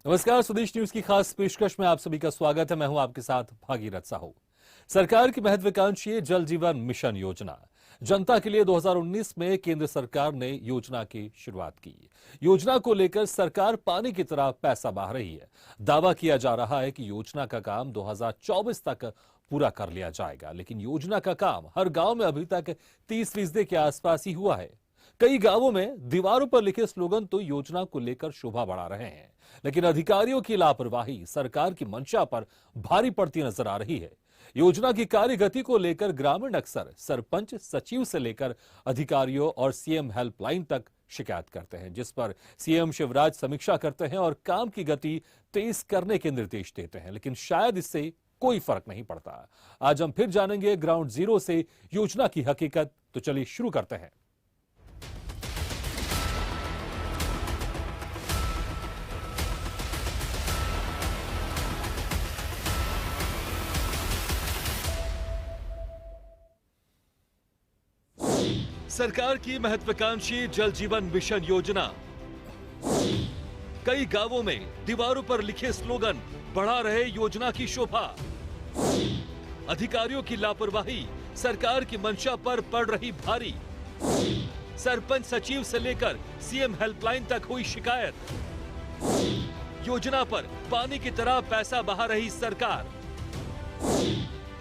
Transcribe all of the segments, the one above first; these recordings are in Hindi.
नमस्कार, स्वदेश न्यूज की खास पेशकश में आप सभी का स्वागत है। मैं हूं आपके साथ भागीरथ साहू। सरकार की महत्वाकांक्षी जल जीवन मिशन योजना जनता के लिए 2019 में केंद्र सरकार ने योजना की शुरुआत की। योजना को लेकर सरकार पानी की तरह पैसा बहा रही है। दावा किया जा रहा है कि योजना का काम 2024 तक पूरा कर लिया जाएगा, लेकिन योजना का काम हर गांव में अभी तक 30% के आसपास ही हुआ है। कई गांवों में दीवारों पर लिखे स्लोगन तो योजना को लेकर शोभा बढ़ा रहे हैं, लेकिन अधिकारियों की लापरवाही सरकार की मंशा पर भारी पड़ती नजर आ रही है। योजना की कार्य गति को लेकर ग्रामीण अक्सर सरपंच, सचिव से लेकर अधिकारियों और सीएम हेल्पलाइन तक शिकायत करते हैं, जिस पर सीएम शिवराज समीक्षा करते हैं और काम की गति तेज करने के निर्देश देते हैं, लेकिन शायद इससे कोई फर्क नहीं पड़ता। आज हम फिर जानेंगे ग्राउंड जीरो से योजना की हकीकत। तो चलिए शुरू करते हैं। सरकार की महत्वाकांक्षी जल जीवन मिशन योजना। कई गांवों में दीवारों पर लिखे स्लोगन बढ़ा रहे योजना की शोभा। अधिकारियों की लापरवाही सरकार की मंशा पर पड़ रही भारी। सरपंच, सचिव से लेकर सीएम हेल्पलाइन तक हुई शिकायत। योजना पर पानी की तरह पैसा बहा रही सरकार।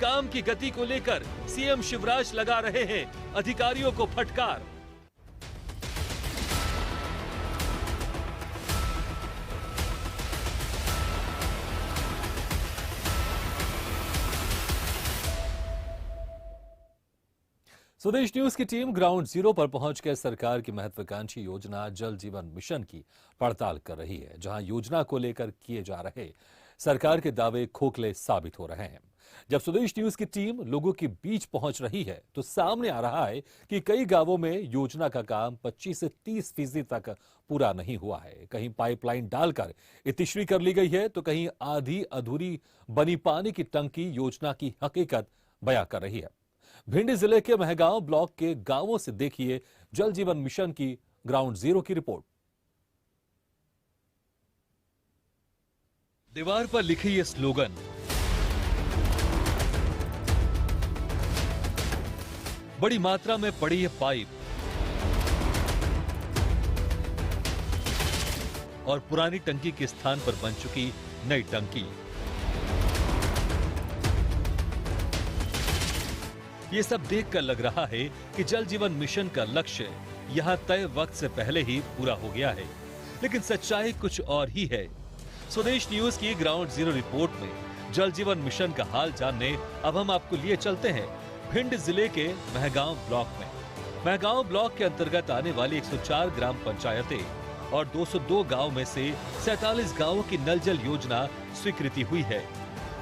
काम की गति को लेकर सीएम शिवराज लगा रहे हैं अधिकारियों को फटकार। स्वदेश न्यूज की टीम ग्राउंड जीरो पर पहुंचकर सरकार की महत्वाकांक्षी योजना जल जीवन मिशन की पड़ताल कर रही है, जहां योजना को लेकर किए जा रहे सरकार के दावे खोखले साबित हो रहे हैं। जब स्वदेश न्यूज की टीम लोगों के बीच पहुंच रही है तो सामने आ रहा है कि कई गांवों में योजना का काम 25 से 30% तक पूरा नहीं हुआ है। कहीं पाइपलाइन डालकर इतिश्री कर ली गई है, तो कहीं आधी अधूरी बनी पानी की टंकी योजना की हकीकत बयां कर रही है। भिंड जिले के महगांव ब्लॉक के गांवों से देखिए जल जीवन मिशन की ग्राउंड जीरो की रिपोर्ट। दीवार पर लिखे ये स्लोगन, बड़ी मात्रा में पड़ी है पाइप और पुरानी टंकी के स्थान पर बन चुकी नई टंकी। ये सब देखकर लग रहा है कि जल जीवन मिशन का लक्ष्य यहां तय वक्त से पहले ही पूरा हो गया है, लेकिन सच्चाई कुछ और ही है। स्वदेश न्यूज की ग्राउंड जीरो रिपोर्ट में जल जीवन मिशन का हाल जानने अब हम आपको लिए चलते हैं भिंड जिले के महगांव ब्लॉक में। महगांव ब्लॉक के अंतर्गत आने वाली 104 ग्राम पंचायतें और 202 गांव में से 47 गांवों की नल जल योजना स्वीकृति हुई है।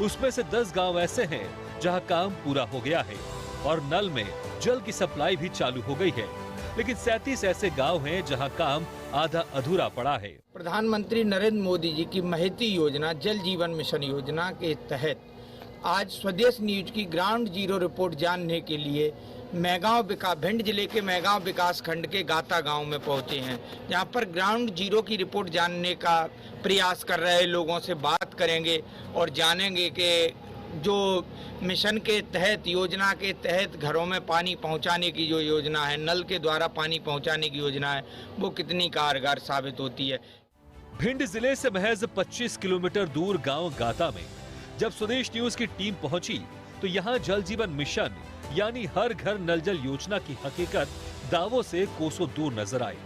उसमें से 10 गांव ऐसे हैं जहां काम पूरा हो गया है और नल में जल की सप्लाई भी चालू हो गई है, लेकिन 37 ऐसे गांव हैं जहां काम आधा अधूरा पड़ा है। प्रधानमंत्री नरेंद्र मोदी जी की महती योजना जल जीवन मिशन योजना के तहत आज स्वदेश न्यूज की ग्राउंड जीरो रिपोर्ट जानने के लिए भिंड जिले के मैगांव विकास खंड के गाता गांव में पहुंचे हैं, जहां पर ग्राउंड जीरो की रिपोर्ट जानने का प्रयास कर रहे लोगों से बात करेंगे और जानेंगे कि जो मिशन के तहत, योजना के तहत घरों में पानी पहुंचाने की जो योजना है, नल के द्वारा पानी पहुंचाने की योजना है, वो कितनी कारगर साबित होती है। भिंड जिले से महज 25 किलोमीटर दूर गांव गाता में जब स्वदेश न्यूज की टीम पहुंची तो यहां जल जीवन मिशन यानी हर घर नल जल योजना की हकीकत दावों से कोसों दूर नजर आई।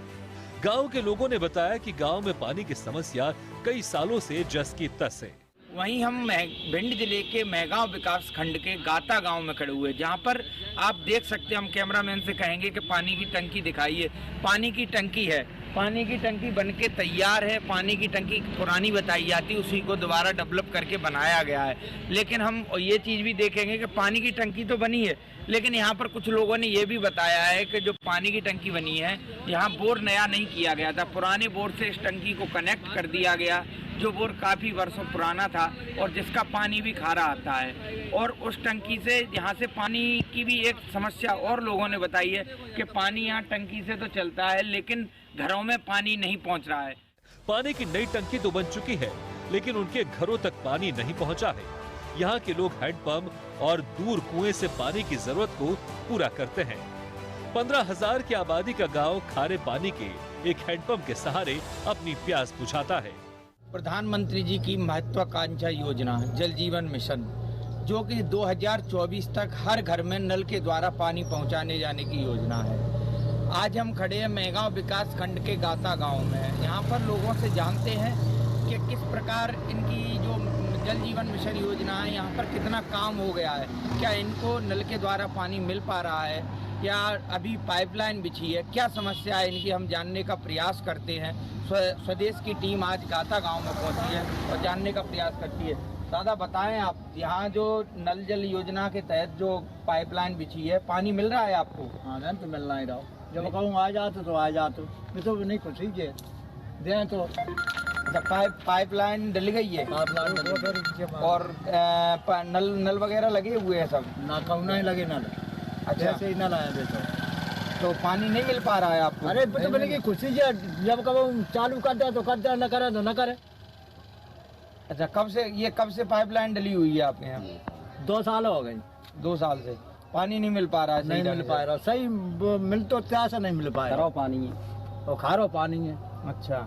गांव के लोगों ने बताया कि गांव में पानी की समस्या कई सालों से जस की तस है। वहीं हम भिंड जिले के मैगांव विकास खंड के गाता गांव में खड़े हुए, जहां पर आप देख सकते हैं, हम कैमरामैन से कहेंगे कि पानी की टंकी दिखाइए। पानी की टंकी है, पानी की टंकी बनके तैयार है। पानी की टंकी पुरानी बताई जाती, उसी को दोबारा डेवलप करके बनाया गया है। लेकिन हम ये चीज़ भी देखेंगे कि पानी की टंकी तो बनी है, लेकिन यहाँ पर कुछ लोगों ने ये भी बताया है कि जो पानी की टंकी बनी है, यहाँ बोर नया नहीं किया गया था। पुराने बोर से इस टंकी को कनेक्ट कर दिया गया, जो बोर काफ़ी वर्षों पुराना था और जिसका पानी भी खारा आता है। और उस टंकी से, यहाँ से पानी की भी एक समस्या और लोगों ने बताई है कि पानी यहाँ टंकी से तो चलता है, लेकिन घरों में पानी नहीं पहुँच रहा है। पानी की नई टंकी तो बन चुकी है, लेकिन उनके घरों तक पानी नहीं पहुंचा है। यहाँ के लोग हैंडपंप और दूर कुएं से पानी की जरूरत को पूरा करते हैं। 15,000 की आबादी का गांव खारे पानी के एक हैंडपंप के सहारे अपनी प्यास बुझाता है। प्रधानमंत्री जी की महत्वाकांक्षा योजना जल जीवन मिशन, जो कि 2024 तक हर घर में नल के द्वारा पानी पहुंचाने जाने की योजना है। आज हम खड़े हैं मेहगांव विकास खंड के गाता गांव में। यहाँ पर लोगों से जानते हैं कि किस प्रकार इनकी जो जल जीवन मिशन योजना है, यहाँ पर कितना काम हो गया है, क्या इनको नल के द्वारा पानी मिल पा रहा है या अभी पाइपलाइन बिछी है, क्या समस्या है इनकी, हम जानने का प्रयास करते हैं। स्वदेश की टीम आज गाता गांव में पहुंची है और जानने का प्रयास करती है। दादा बताएं, आप यहाँ जो नल जल योजना के तहत जो पाइपलाइन बिछी है, पानी मिल रहा है आपको? हाँ नहीं तो मिलना ही रहा, जब कहूँ आ जाते तो आ जाते, मैं तो नहीं खुशी के दें तो। पाइपलाइन डल गई है और नल वगैरह लगे हुए हैं सब? ना कहूँ नहीं लगे नल। अच्छा, ऐसे ही नल आए तो पानी नहीं मिल पा रहा है आपको? अरे तो मैंने की खुशी से, जब कहूँ चालू कर दे तो कर दे, न करे तो न करे। अच्छा, कब से पाइपलाइन डली हुई है आपके यहाँ? 2 साल हो गए। 2 साल से पानी नहीं मिल पा रहा है? नहीं मिल पा रहा, सही मिल तो क्या से नहीं मिल पाया। खारो पानी है और खारो पानी है। अच्छा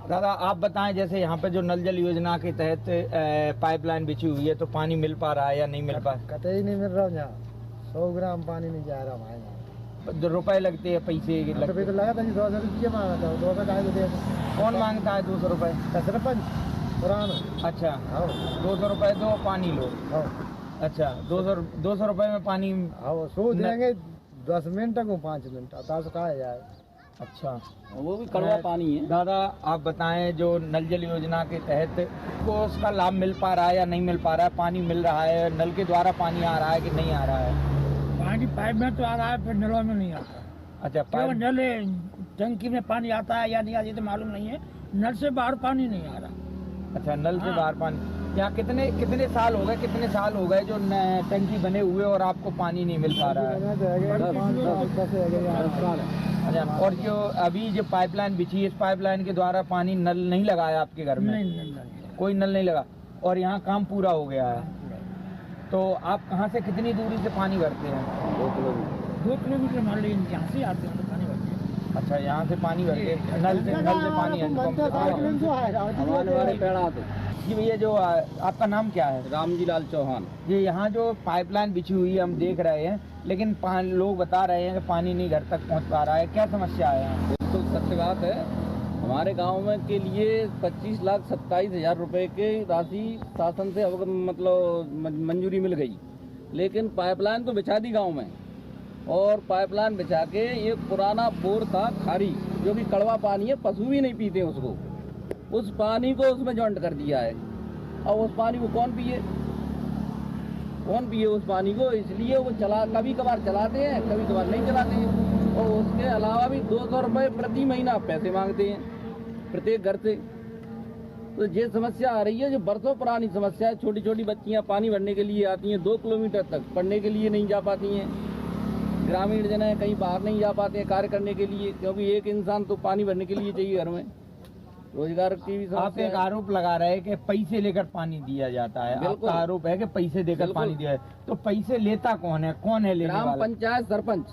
दादा, आप बताएं, जैसे यहाँ पे जो नल जल योजना के तहत पाइपलाइन बिछी हुई है, तो पानी मिल पा रहा है या नहीं मिल पा? कतई नहीं मिल रहा यहाँ, 100 ग्राम पानी नहीं जा रहा भाई। 2 रुपए लगते हैं, पैसे लगते हैं। लगा था 200 रुपये मांगा था, 2 रुपये का दे। कौन मांगता है 200 रुपए? सरपंच पुराना। अच्छा, 200 रुपए दो, पानी लो। अच्छा, 200 रुपए में पानी? हाँ, सो देंगे 10 मिनट को 5 मिनट, आता कहा जाए। अच्छा, वो भी कड़वा पानी है। दादा आप बताएं, जो नल जल योजना के तहत को उसका लाभ मिल पा रहा है या नहीं मिल पा रहा है? पानी मिल रहा है, नल के द्वारा पानी आ रहा है कि नहीं आ रहा है? पानी पाइप में तो आ रहा है, फिर नलों में नहीं आता। अच्छा, नल टंकी में पानी आता है या नहीं आता, ये तो मालूम नहीं है। नल से बाहर पानी नहीं आ रहा। अच्छा, नल से बाहर पानी। यहाँ कितने साल हो गए जो टंकी बने हुए और आपको पानी नहीं मिल पा रहा है? अच्छा, और जो अभी जो पाइपलाइन बिछी है, इस पाइपलाइन के द्वारा पानी नल नहीं लगा है आपके घर में? नहीं। कोई नल नहीं लगा और यहाँ काम पूरा हो गया है। तो आप कहाँ से कितनी दूरी से पानी भरते हैं? 2 किलोमीटर मान लीजिए, यहाँ से आते हैं तो पानी भरते हैं। अच्छा, यहाँ से पानी भरते हैं, नल से पानी है। जी भैया, जो आपका नाम क्या है? रामजी लाल चौहान। ये यहाँ जो पाइपलाइन बिछी हुई है हम देख रहे हैं, लेकिन लोग बता रहे हैं कि पानी नहीं घर तक पहुँच पा रहा है, क्या समस्या है यहाँ? बिल्कुल सत्य बात है। हमारे गांव में के लिए 25,27,000 रुपए की राशि शासन से मतलब मंजूरी मिल गई, लेकिन पाइपलाइन तो बिछा दी गांव में। और पाइपलाइन बिछा के एक पुराना बोर था खारी, जो कि कड़वा पानी है, पशु भी नहीं पीते उसको, उस पानी को उसमें जॉइंट कर दिया है। और उस पानी को कौन पिए उस पानी को? इसलिए वो कभी कभार चलाते हैं, कभी कभार नहीं चलाते हैं। और उसके अलावा भी 200 रुपये प्रति महीना पैसे मांगते हैं प्रत्येक घर से। तो ये समस्या आ रही है, जो बरसों पुरानी समस्या है। छोटी छोटी बच्चियां पानी भरने के लिए आती हैं, 2 किलोमीटर तक पढ़ने के लिए नहीं जा पाती हैं। ग्रामीण जन है, कहीं बाहर नहीं जा पाते हैं कार्य करने के लिए, क्योंकि एक इंसान तो पानी भरने के लिए चाहिए घर में। रोजगार की भी आप एक आरोप लगा रहे हैं कि पैसे लेकर पानी दिया जाता है। आपका आरोप है कि पैसे देकर पानी दिया है, तो पैसे लेता कौन है लेने वाला? ग्राम पंचायत सरपंच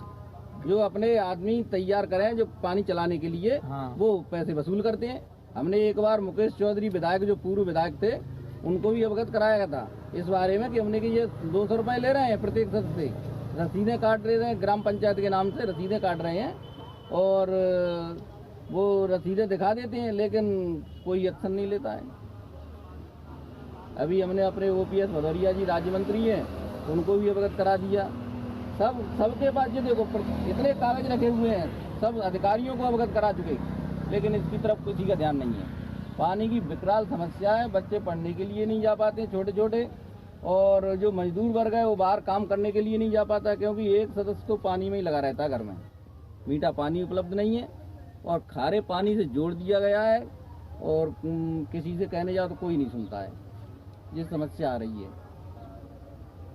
जो अपने आदमी तैयार करें जो पानी चलाने के लिए, हाँ। वो पैसे वसूल करते हैं। हमने एक बार मुकेश चौधरी विधायक, जो पूर्व विधायक थे, उनको भी अवगत कराया था इस बारे में कि हमने कि ये 200 रुपए ले रहे हैं प्रत्येक सदस्य से, रसीदें काट रहे हैं, ग्राम पंचायत के नाम से रसीदें काट रहे हैं और वो रसीदें दिखा देते हैं, लेकिन कोई एक्शन नहीं लेता है। अभी हमने अपने OPS भदौरिया जी राज्य मंत्री हैं, उनको भी अवगत करा दिया। सबके पास ये देखो इतने कागज रखे हुए हैं, सब अधिकारियों को अवगत करा चुके, लेकिन इसकी तरफ किसी का ध्यान नहीं है। पानी की विकराल समस्या है, बच्चे पढ़ने के लिए नहीं जा पाते छोटे छोटे, और जो मजदूर वर्ग है वो बाहर काम करने के लिए नहीं जा पाता, क्योंकि एक सदस्य तो पानी में ही लगा रहता है घर में। मीठा पानी उपलब्ध नहीं है और खारे पानी से जोड़ दिया गया है, और किसी से कहने जाओ तो कोई नहीं सुनता है। ये समस्या आ रही है,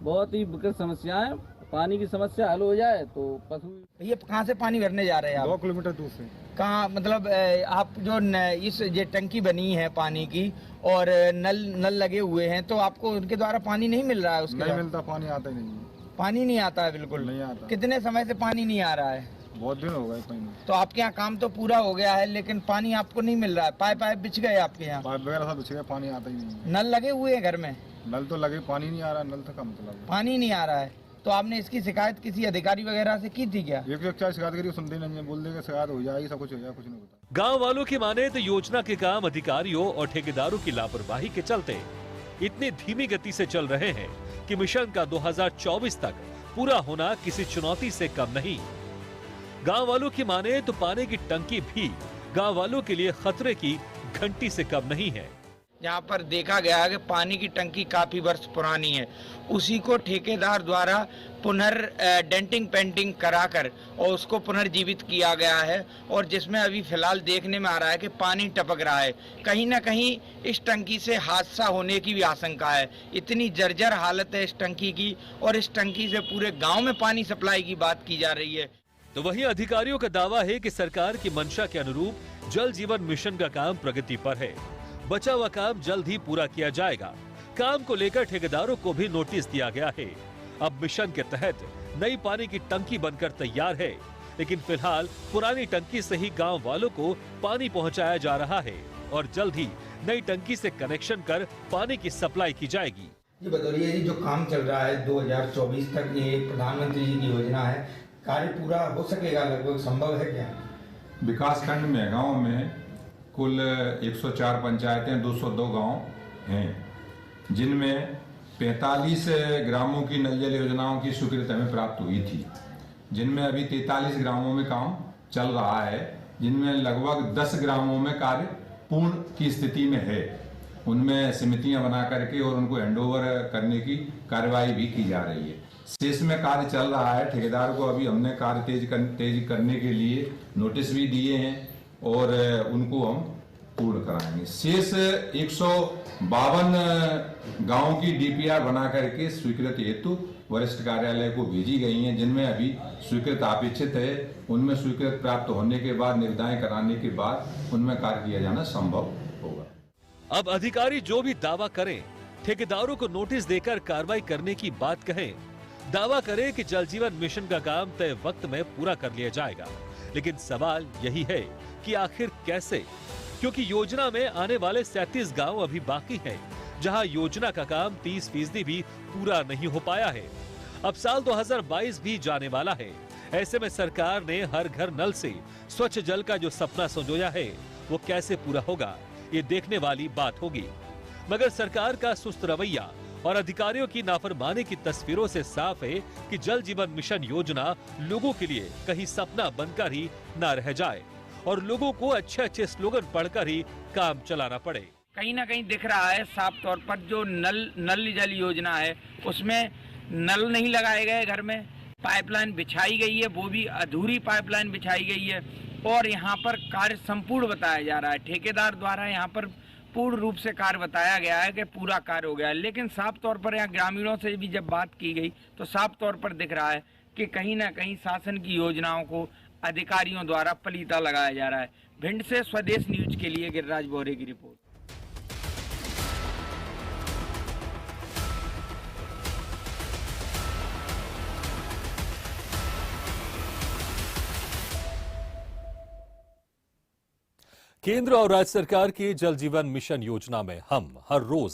बहुत ही विकट समस्या है। पानी की समस्या हल हो जाए तो पशु ये कहाँ से पानी भरने जा रहे हैं आप? 2 किलोमीटर दूर से। कहाँ मतलब आप जो इस ये टंकी बनी है पानी की और नल लगे हुए हैं, तो आपको उनके द्वारा पानी नहीं मिल रहा है? उसके नहीं द्वारा? मिलता, पानी आता ही नहीं है। पानी नहीं आता है, बिल्कुल नहीं आता। कितने समय से पानी नहीं आ रहा है? बहुत दिन हो गए पानी। तो आपके यहाँ काम तो पूरा हो गया है, लेकिन पानी आपको नहीं मिल रहा है? पाइप बिछ गए आपके यहाँ? पाइप वगैरह सब बिछ गए, पानी आता ही नहीं है। नल लगे हुए हैं घर में? नल तो लगे, पानी नहीं आ रहा। नल तो का मतलब पानी नहीं आ रहा है, तो आपने इसकी शिकायत किसी अधिकारी वगैरह से की थी क्या? 104 शिकायत करी, सुनते नहीं है। बोल देंगे शिकायत हो जाएगी, सब कुछ हो जाएगा, कुछ नहीं होता। गांव वालों की माने तो योजना के काम अधिकारियों और ठेकेदारों की लापरवाही के चलते इतनी धीमी गति से चल रहे हैं कि मिशन का 2024 तक पूरा होना किसी चुनौती से कम नहीं। गांव वालों की माने तो पानी की टंकी भी गांव वालों के लिए खतरे की घंटी से कम नहीं है। यहाँ पर देखा गया है कि पानी की टंकी काफी वर्ष पुरानी है, उसी को ठेकेदार द्वारा डेंटिंग पेंटिंग कराकर और उसको पुनर्जीवित किया गया है, और जिसमें अभी फिलहाल देखने में आ रहा है कि पानी टपक रहा है। कहीं ना कहीं इस टंकी से हादसा होने की भी आशंका है। इतनी जर्जर हालत है इस टंकी की, और इस टंकी से पूरे गांव में पानी सप्लाई की बात की जा रही है। तो वहीं अधिकारियों का दावा है कि सरकार की मंशा के अनुरूप जल जीवन मिशन का काम प्रगति पर है। बचा हुआ काम जल्द ही पूरा किया जाएगा। काम को लेकर ठेकेदारों को भी नोटिस दिया गया है। अब मिशन के तहत नई पानी की टंकी बनकर तैयार है, लेकिन फिलहाल पुरानी टंकी से ही गांव वालों को पानी पहुंचाया जा रहा है और जल्द ही नई टंकी से कनेक्शन कर पानी की सप्लाई की जाएगी। ये बताइए, ये जो काम चल रहा है 2024 तक, ये प्रधानमंत्री जी की योजना है, कार्य पूरा हो सकेगा? लगभग संभव है क्या? विकासखंड में गांव में कुल 104 पंचायतें, 202 गांव हैं, जिनमें 45 ग्रामों की नल जल योजनाओं की स्वीकृति हमें प्राप्त हुई थी, जिनमें अभी 43 ग्रामों में काम चल रहा है, जिनमें लगभग 10 ग्रामों में कार्य पूर्ण की स्थिति में है। उनमें समितियां बना करके और उनको हैंडओवर करने की कार्यवाही भी की जा रही है। शेष में कार्य चल रहा है। ठेकेदार को अभी हमने कार्य तेज करने के लिए नोटिस भी दिए हैं और उनको हम पूर्ण कराएंगे। शेष 152 गांवों की डीपीआर बना करके स्वीकृति हेतु वरिष्ठ कार्यालय को भेजी गई हैं, जिनमें अभी स्वीकृत अपेक्षित है। उनमें स्वीकृत प्राप्त होने के बाद, निविदाएं कराने के बाद उनमें कार्य किया जाना संभव होगा। अब अधिकारी जो भी दावा करें, ठेकेदारों को नोटिस देकर कार्रवाई करने की बात कहें, दावा करें कि जल जीवन मिशन का काम तय वक्त में पूरा कर लिया जाएगा, लेकिन सवाल यही है कि आखिर कैसे? क्योंकि योजना में आने वाले 37 गांव अभी बाकी हैं, जहां योजना का काम 30% भी पूरा नहीं हो पाया है। अब साल 2022 भी जाने वाला है। ऐसे में सरकार ने हर घर नल से स्वच्छ जल का जो सपना संजोया है, वो कैसे पूरा होगा, ये देखने वाली बात होगी। मगर सरकार का सुस्त रवैया और अधिकारियों की नाफरमानी की तस्वीरों से साफ है कि जल जीवन मिशन योजना लोगों के लिए कहीं सपना बनकर ही न रह जाए और लोगों को अच्छे स्लोगन पढ़कर ही काम चलाना पड़े। कहीं ना कहीं दिख रहा है साफ तौर पर, जो नल जल योजना है उसमें नल नहीं लगाए गए, घर में पाइपलाइन बिछाई गई है, वो भी अधूरी पाइपलाइन बिछाई गई है, और यहाँ पर कार्य संपूर्ण बताया जा रहा है। ठेकेदार द्वारा यहाँ पर पूर्ण रूप से कार्य बताया गया है कि पूरा कार्य हो गया है, लेकिन साफ तौर पर यहाँ ग्रामीणों से भी जब बात की गई तो साफ तौर पर दिख रहा है कि कहीं ना कहीं शासन की योजनाओं को अधिकारियों द्वारा पलीता लगाया जा रहा है। भिंड से स्वदेश न्यूज के लिए गिरिराज बोहरे की रिपोर्ट। केंद्र और राज्य सरकार की जल जीवन मिशन योजना में हम हर रोज